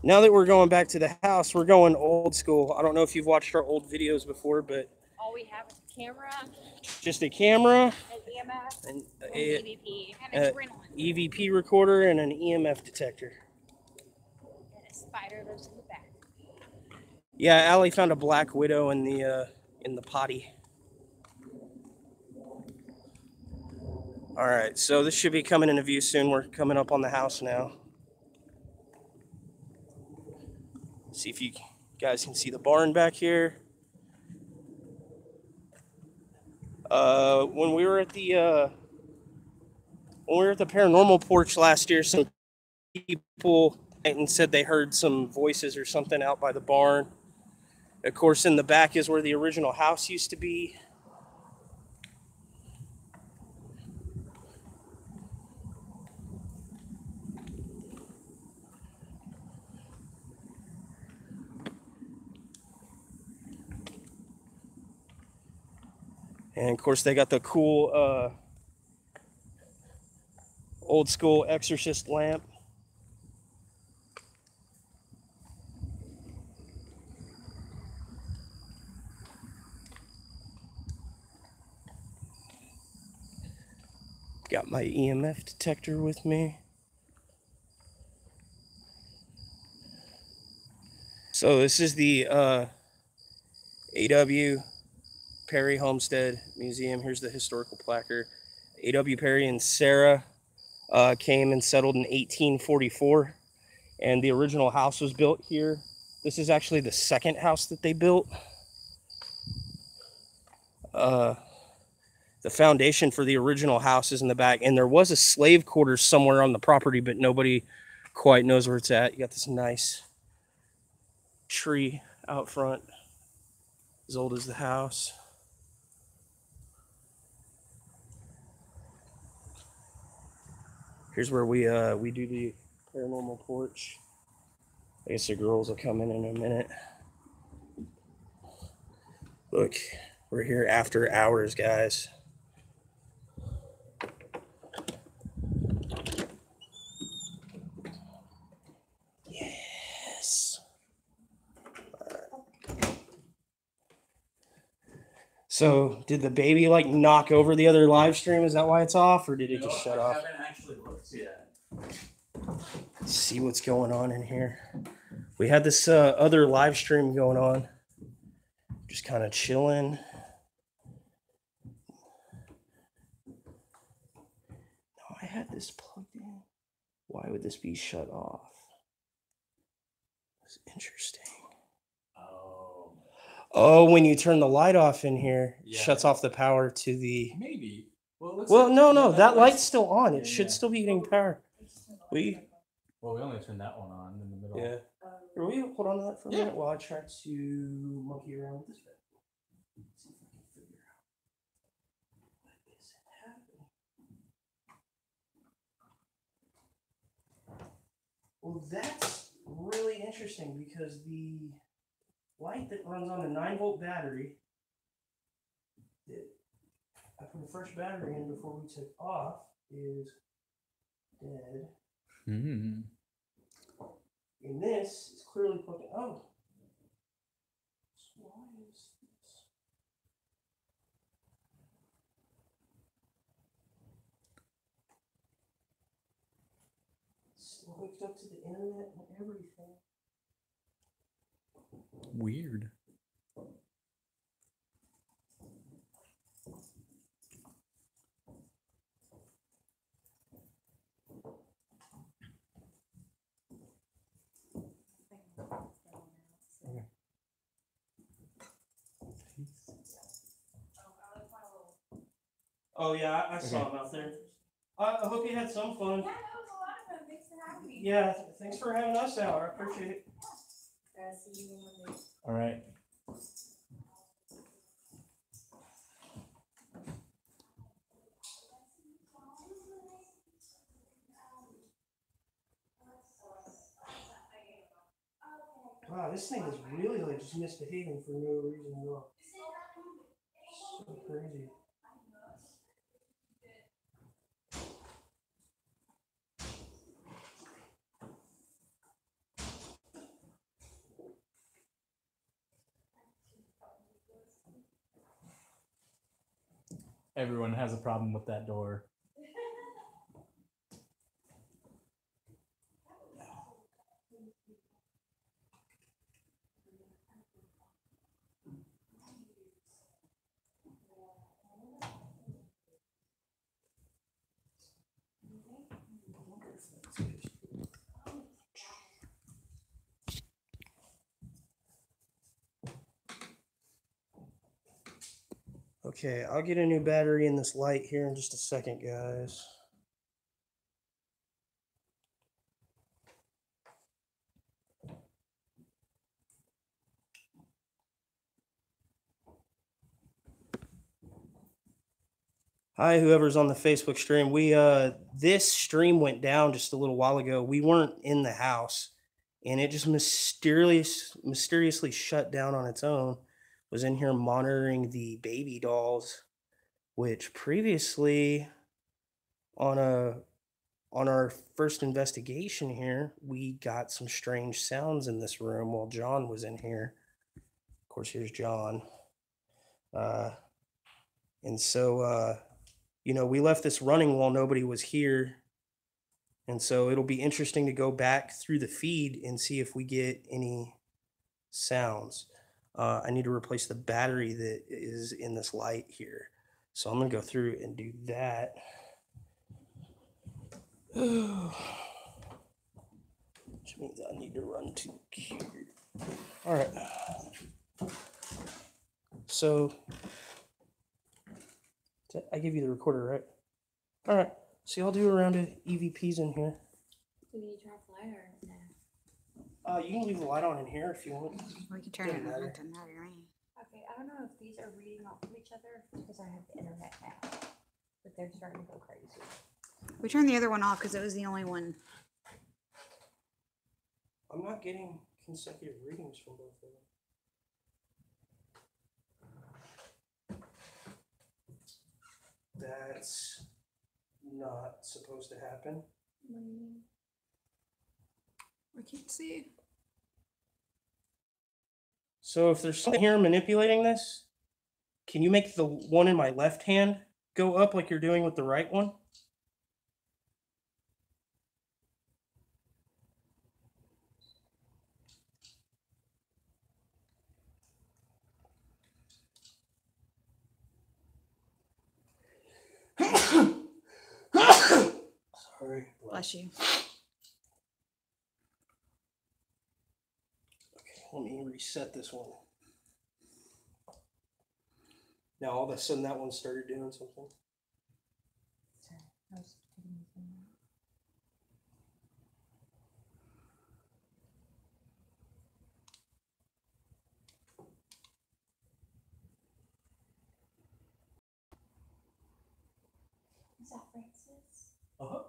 now that we're going back to the house, we're going old school. I don't know if you've watched our old videos before, but All we have is a camera, just a camera, an EMF, an and a, EVP, And adrenaline. EVP recorder, and an EMF detector. and a spider lives in the back. Yeah, Allie found a black widow in the potty. All right, so this should be coming into view soon. We're coming up on the house now. See if you guys can see the barn back here. When we were at the paranormal porch last year, some people and said they heard some voices or something out by the barn. Of course, in the back is where the original house used to be. And of course, they got the cool old school exorcist lamp. Got my EMF detector with me. So this is the A.W. Perry Homestead Museum. Here's the historical placard. A.W. Perry and Sarah came and settled in 1844, and the original house was built here. This is actually the second house that they built. The foundation for the original house is in the back, and there was a slave quarters somewhere on the property, but nobody quite knows where it's at. You got this nice tree out front, as old as the house. Here's where we do the paranormal porch. I guess the girls will come in a minute. Look, we're here after hours, guys. Yes. So, did the baby like knock over the other live stream? Is that why it's off, or did it just shut off? I haven't actually looked yet. Let's see what's going on in here. We had this other live stream going on, just kind of chilling. No, I had this plugged in. Why would this be shut off? It's interesting. Oh, when you turn the light off in here, it shuts off the power to the. Maybe. Well, no, that light's still on. It should still be getting power. We only turned that one on in the middle. Yeah. Here, will you hold on to that for a minute while I try to monkey around with this bit? See if I can figure out what is happening. Well, that's really interesting because the light that runs on the 9-volt battery that I put the first battery in before we took off is dead. Hmm. And this is clearly plugged. Oh. So why is this? It's hooked up to the internet and everything. Weird. Oh yeah, I saw him out there. I hope you had some fun. Yeah, that was a lot of fun. Thanks for having me. Yeah, thanks for having us out. I appreciate it. See you in Monday. All right. Wow, this thing is really like just misbehaving for no reason at all. So crazy. Everyone has a problem with that door. Okay, I'll get a new battery in this light here in just a second, guys. Hi, whoever's on the Facebook stream. We this stream went down just a little while ago. We weren't in the house, and it just mysteriously shut down on its own. Was in here monitoring the baby dolls, which previously on our first investigation here, we got some strange sounds in this room while John was in here. Of course, here's John. And so you know, we left this running while nobody was here. And so it'll be interesting to go back through the feed and see if we get any sounds. I need to replace the battery that is in this light here. So I'm going to go through and do that. Which means I need to run to here. All right. So I give you the recorder, right? All right. So I'll do a round of EVPs in here. Do we need to turn off the light or no? You can leave the light on in here if you want. We can turn it on. It doesn't matter to me. Okay, I don't know if these are reading off of each other because I have the internet now, but they're starting to go crazy. We turned the other one off because it was the only one. I'm not getting consecutive readings from both of them. That's not supposed to happen. What do you mean? I can't see. So if there's something here manipulating this, can you make the one in my left hand go up like you're doing with the right one? Sorry. Bless you. Okay, let me reset this one. Now all of a sudden that one started doing something. Sorry, I was taking this one out. Is that Francis? Uh-huh.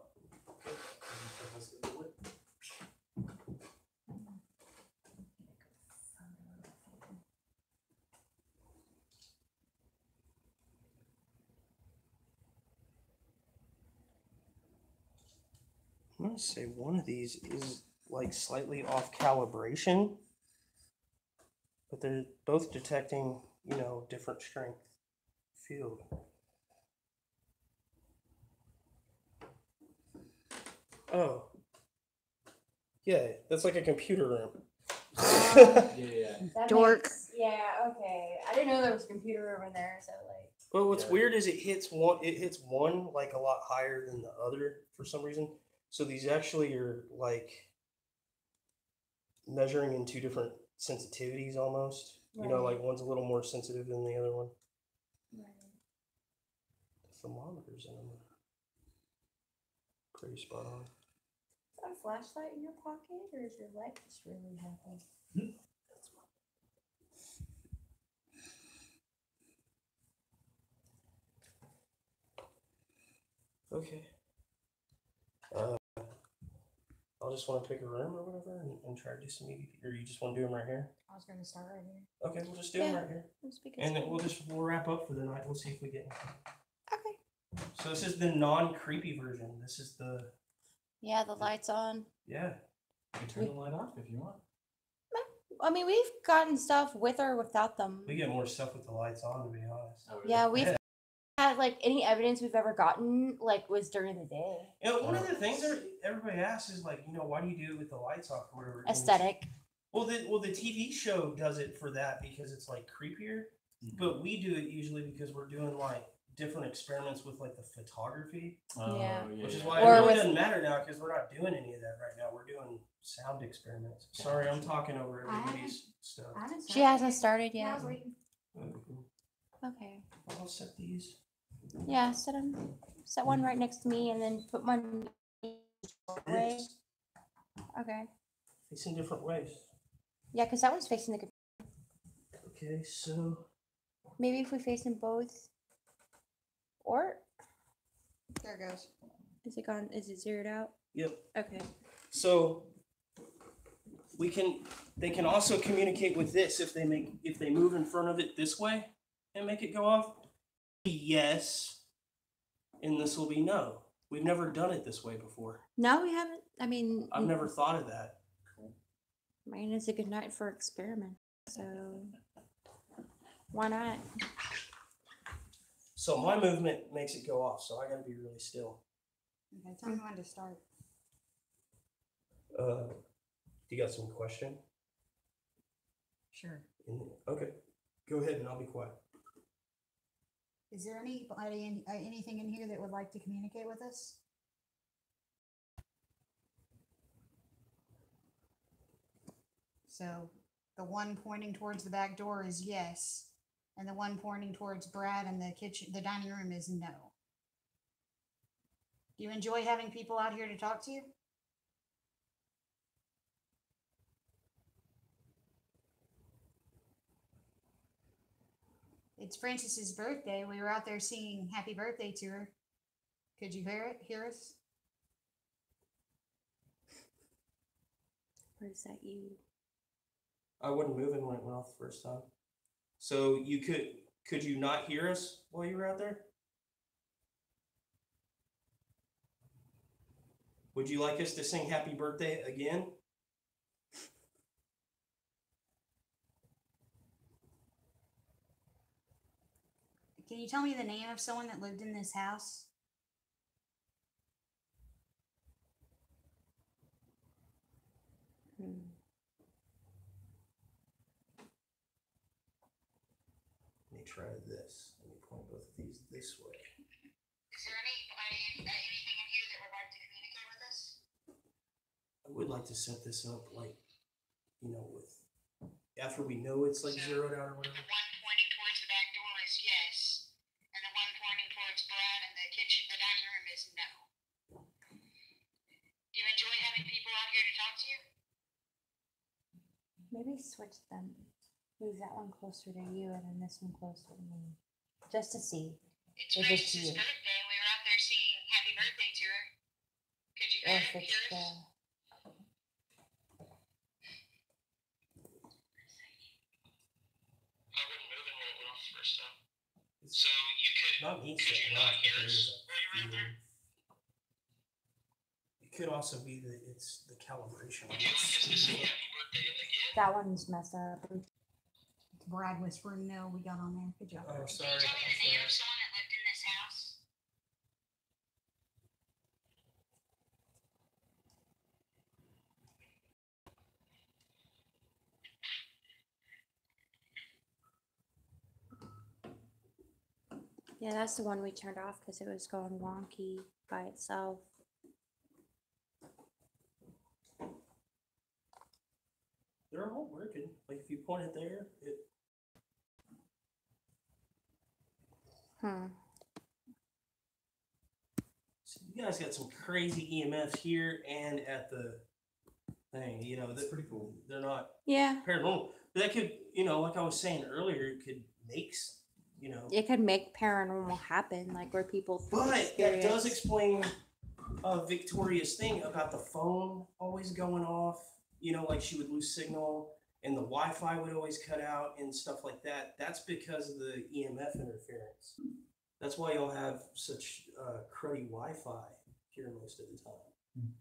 I'm gonna say one of these is like slightly off calibration, but they're both detecting, you know, different strength field. Oh. Yeah, that's like a computer room. Yeah. Dork. Yeah, okay. I didn't know there was a computer room in there, so like. Well, what's weird is it hits one like a lot higher than the other for some reason. So these actually are like measuring in two different sensitivities almost. You know, Right. like one's a little more sensitive than the other one. Right. The thermometers in them are pretty spot on. Is that a flashlight in your pocket, or is your light just really happy? Okay. I'll just want to pick a room or whatever and try to do some EVP. Or you just want to do them right here? I was going to start right here. Okay, we'll just do them Yeah. right here. I'm speaking. And then we'll wrap up for the night. We'll see if we get anything. Okay. So this is the non-creepy version. This is the, Yeah, the light's on. yeah. You can turn the light off if you want. I mean, we've gotten stuff with or without them. We get more stuff with the lights on, to be honest. Oh, really? Yeah, we've had like any evidence we've ever gotten like was during the day. You know, one of the things that everybody asks is like, you know, why do you do it with the lights off or whatever? Aesthetic. Well, the TV show does it for that because it's like creepier, but we do it usually because we're doing like different experiments with like the photography, Yeah. which is why Or it really with- doesn't matter now because we're not doing any of that right now. We're doing sound experiments. Sorry, I'm talking over everybody's stuff. She hasn't started Yeah, I yet. was waiting. Okay. I'll set these. Yeah, set one right next to me, and then put one way. Okay. Facing different ways. Yeah, because that one's facing the computer. Okay, so Maybe if we face them both. Or There it goes. is it gone? Is it zeroed out? yep. Okay. So they can also communicate with this if they move in front of it this way and make it go off. Yes, and this will be no. We've never done it this way before. No, we haven't. I mean, I've never thought of that. mine is a good night for experiment. So why not? So my movement makes it go off, so I gotta be really still. Okay, tell me when to start. You got some question? Sure. Okay, go ahead and I'll be quiet. Is there anybody anything in here that would like to communicate with us? So the one pointing towards the back door is yes, and the one pointing towards Brad and the dining room is no. Do you enjoy having people out here to talk to you? It's Francis's birthday. We were out there singing happy birthday to her. Could you hear us? Or is that you? I wasn't moving when it went off the first time. So you could you not hear us while you were out there? Would you like us to sing happy birthday again? Can you tell me the name of someone that lived in this house? Let me try this. Let me point both of these this way. Is there anything in here that would like to communicate with us? I would like to set this up like, you know, with after we know it's like zeroed out or whatever. The one pointing towards the back door is yes, and the one pointing towards Brad and the dining room is no. Do you enjoy having people out here to talk to you? Maybe switch them. Move that one closer to you and then this one closer to me. Just to see. It's If it's Francis's you. birthday. We were out there singing happy birthday to her. Could you Or if it's hear the. us? I wouldn't move it when it went off the first time. So you could Not me could you setting not off, but hear there us is while you were out there? you could also be that it's the calibration. That one's messed up. Brad whispering no, we got on there. Good job. Oh, sorry. Yeah, that's the one we turned off because it was going wonky by itself. They're all working. Like if you point it there, it. So you guys got some crazy EMFs here and at the thing. You know, that's pretty cool. They're not Yeah. paranormal. But that could, you know, like I was saying earlier, it could make, you know. It could make paranormal happen, like where people. But that does explain Victoria's thing about the phone always going off. You know, like she would lose signal and the Wi-Fi would always cut out and stuff like that. That's because of the EMF interference. That's why y'all have such cruddy Wi-Fi here most of the time.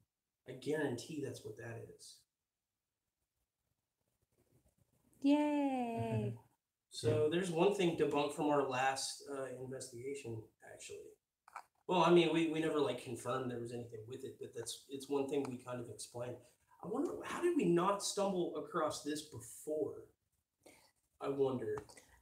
I guarantee that's what that is. Yay. So there's one thing debunked from our last investigation, actually. Well, I mean, we never like confirmed there was anything with it, but it's one thing we kind of explained. I wonder, how did we not stumble across this before? I wonder.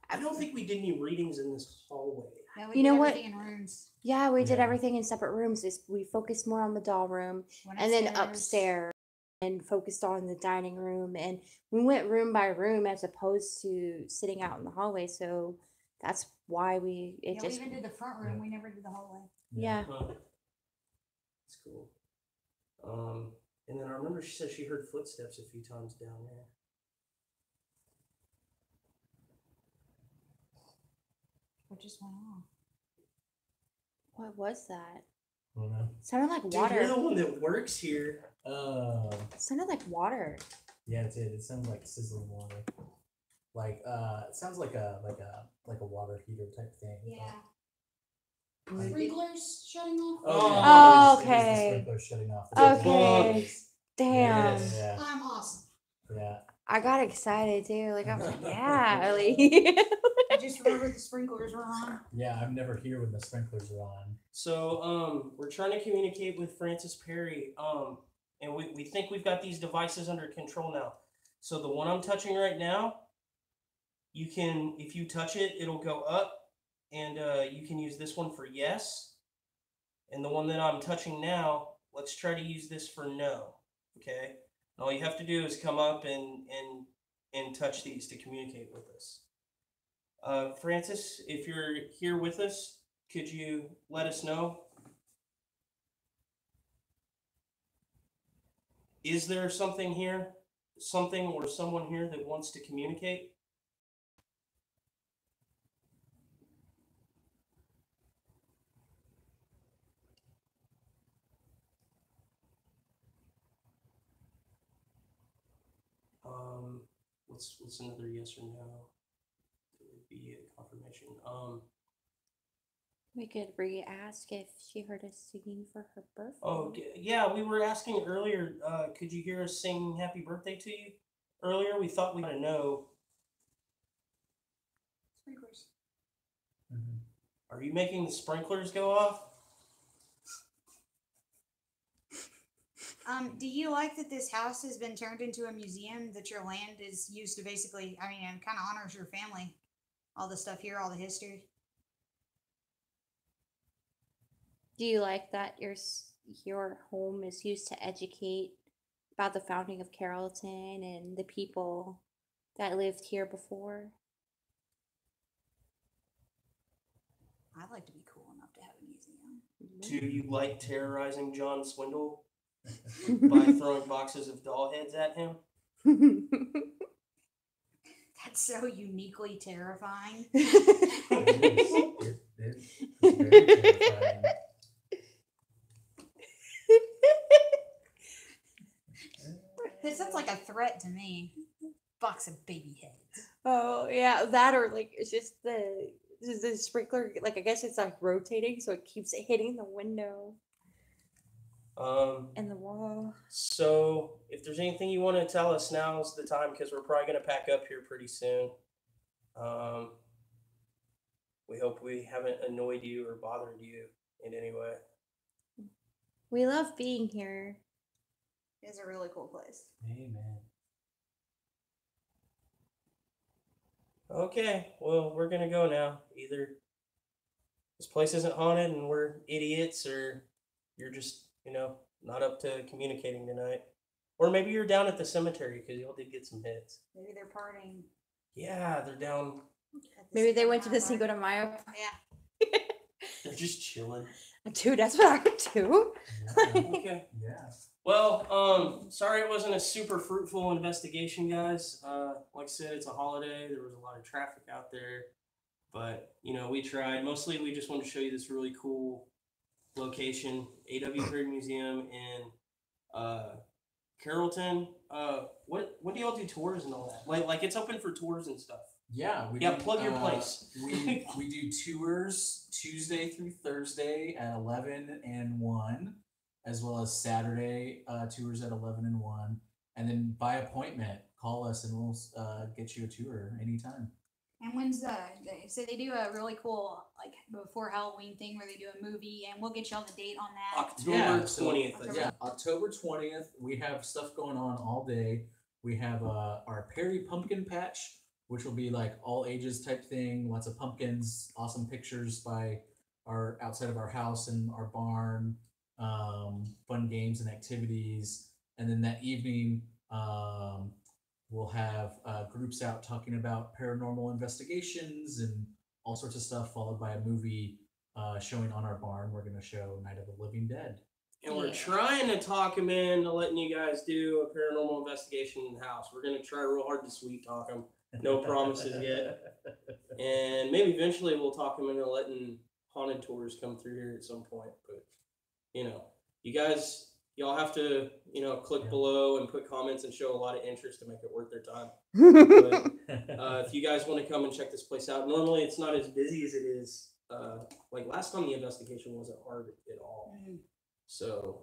I don't think we did any readings in this hallway. No, You know what? In rooms. Yeah, we did everything in separate rooms. We focused more on the doll room and then upstairs and focused on the dining room. And we went room by room as opposed to sitting out in the hallway. So that's why we just. We even did the front room. We never did the hallway. Yeah. That's cool. And then I remember she said she heard footsteps a few times down there. What just went off? What was that? I don't know. Sounded like Dude, water. you're the one that works here. It sounded like water. Yeah, it did. It sounds like sizzling water. Like it sounds like a water heater type thing. Yeah. Like- Sprinklers shutting off. Oh, it is the okay. sprinkler shutting off. Okay. Damn. Yeah. I'm awesome. Yeah. I got excited too. Like I was like, yeah, like I just remember the sprinklers were on. Yeah, I'm never here when the sprinklers are on. So we're trying to communicate with Francis Perry. And we think we've got these devices under control now. So the one I'm touching right now, you can, if you touch it, it'll go up, and you can use this one for yes. And the one that I'm touching now, let's try to use this for no. Okay. And all you have to do is come up and touch these to communicate with us. Francis, if you're here with us, could you let us know? Is there something here, something or someone here that wants to communicate? What's another yes or no? It would be a confirmation. we could re-ask if she heard us singing for her birthday. Oh yeah, we were asking earlier. Could you hear us sing "Happy Birthday" to you earlier? We thought we'd know. Sprinklers. Are you making the sprinklers go off? Do you like that this house has been turned into a museum, that your land is used to basically, I mean, it kind of honors your family, all the stuff here, all the history? Do you like that your home is used to educate about the founding of Carrollton and the people that lived here before? I'd like to be cool enough to have a museum. Do you like terrorizing John Swindle by throwing boxes of doll heads at him? That's so uniquely terrifying. It's very terrifying. This sounds like a threat to me. Box of baby heads. Oh yeah, that or like it's just the sprinkler. Like I guess it's like rotating, so it keeps hitting the window. And the wall. So if there's anything you want to tell us, now's the time because we're probably going to pack up here pretty soon. We hope we haven't annoyed you or bothered you in any way. We love being here. It's a really cool place. Amen. Okay, well, we're going to go now. Either this place isn't haunted and we're idiots, or you're just, not up to communicating tonight. Or maybe you're down at the cemetery because y'all did get some hits. Maybe they're partying. Yeah, they're down. Maybe they went to the Cinco de Mayo. Yeah. They're just chilling. Dude, that's what I would do. Okay. Yeah. Well, sorry it wasn't a super fruitful investigation, guys. Like I said, it's a holiday. There was a lot of traffic out there. But, we tried. Mostly we just wanted to show you this really cool location, A.W. Perry Museum in Carrollton. What do y'all do tours and all that? Like it's open for tours and stuff. Yeah. Plug your place. we do tours Tuesday through Thursday at 11 and 1, as well as Saturday tours at 11 and 1. And then by appointment, call us and we'll get you a tour anytime. And when's so they do a really cool before Halloween thing where they do a movie, and we'll get y'all the date on that. October 20th. Yeah, October 20th. We have stuff going on all day. We have our Perry Pumpkin Patch, which will be like all ages type thing. Lots of pumpkins, awesome pictures by our outside of our house and our barn, fun games and activities. And then that evening, we'll have groups out talking about paranormal investigations and all sorts of stuff, followed by a movie showing on our barn. We're going to show Night of the Living Dead. And we're trying to talk them into letting you guys do a paranormal investigation in the house. We're going to try real hard to sweet talk them. No promises yet. And maybe eventually we'll talk them into letting haunted tours come through here at some point. But, you guys, y'all have to, click below and put comments and show a lot of interest to make it worth their time. But, if you guys want to come and check this place out, normally it's not as busy as it is. Like last time the investigation wasn't hard at all. Mm-hmm. So,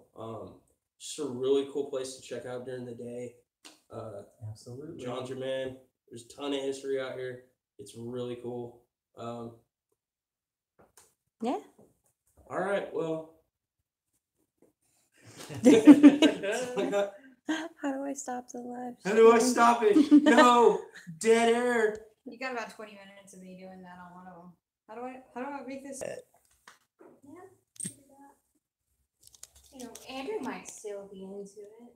just a really cool place to check out during the day. Absolutely. John's your man. There's a ton of history out here. It's really cool. Yeah. All right. Well. How do I stop the live? How do I stop it? No, dead air. You got about 20 minutes of me doing that on one of them. How do I make this? Yeah. Andrew might still be into it.